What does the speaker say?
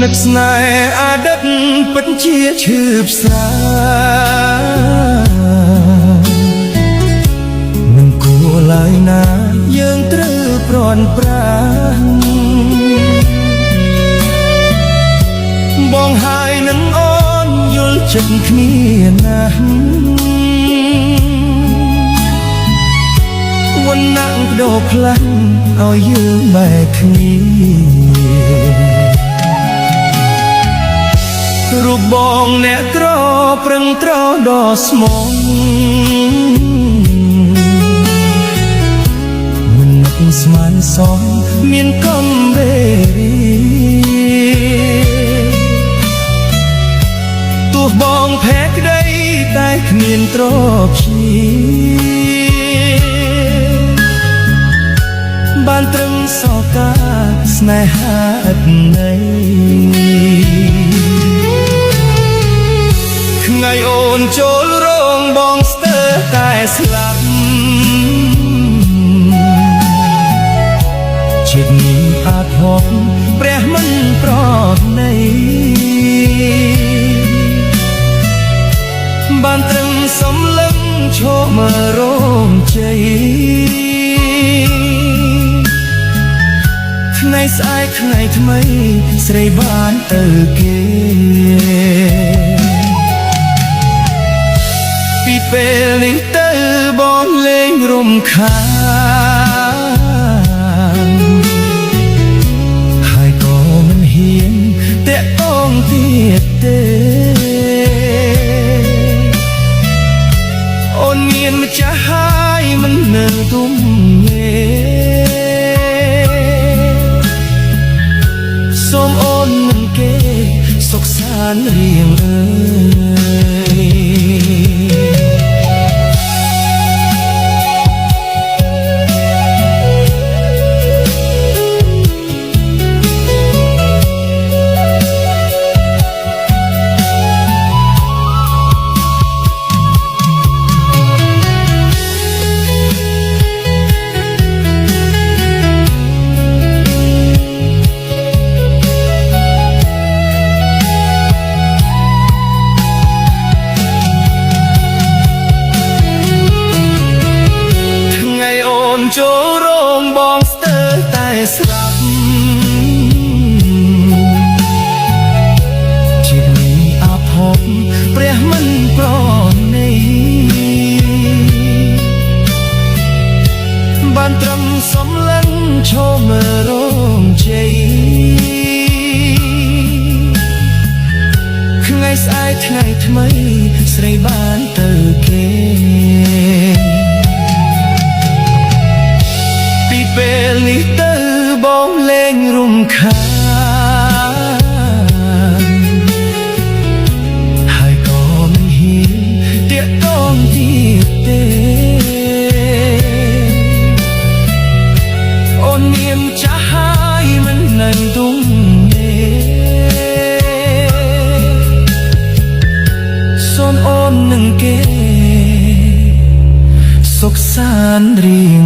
នឹកស្នេហ៍អតីតពិតជាឈឺផ្សាមិនគួរឡើយណាយើងត្រូវប្រន់ប្រាំងបងហើយនឹងអូនយល់ចិត្តគ្នាណាស់វណ្ណៈបដូរផ្លាស់ឲ្យយើងបែកគ្នារូបបងអ្នកក្រប្រឹងត្រដល់ស្មងមិននឹកស្មានសងមានកំវេរីទោះបងភ័ក្រក្តីតែគ្មានទ្រព្យជាបានត្រឹមសោកាស្នេហាឥតន័យថ្ងៃអូនចូលរោងបងស្ទើរតែស្លាប់ជាតិនេះអាចហប់ព្រះមិនប្រណីបានត្រឹមសំឡឹងឈោមមើលរោងជ័យថ្ងៃស្អែកថ្ងៃថ្មីស្រីបានទៅគេពីពេលនេះទៅបងលេងរំខានហើយក៏មិនហ៊ានតាក់ទងទៀតទេអូនមានម្ចាស់ហើយមិននៅទុំទេសូមអូននឹងគេសុខសាន្តរៀងអើយចូលរោងបងស្ទើរតែស្លាប់ជាតិនេះអាភពព្រះមិនប្រណីបានត្រឹមសំឡឹងឈោមមើលរោងជ័យថ្ងៃស្អែកថ្ងៃថ្មីស្រីបានទៅគេពេលនេះទៅបងលេងរំខានហើយក៏មិនហ៊ានតាក់ទងទៀតទេអូនមានចាស់ហើយមិននៅទុំទេសូមអូននឹងគេសុខសាន្តរៀង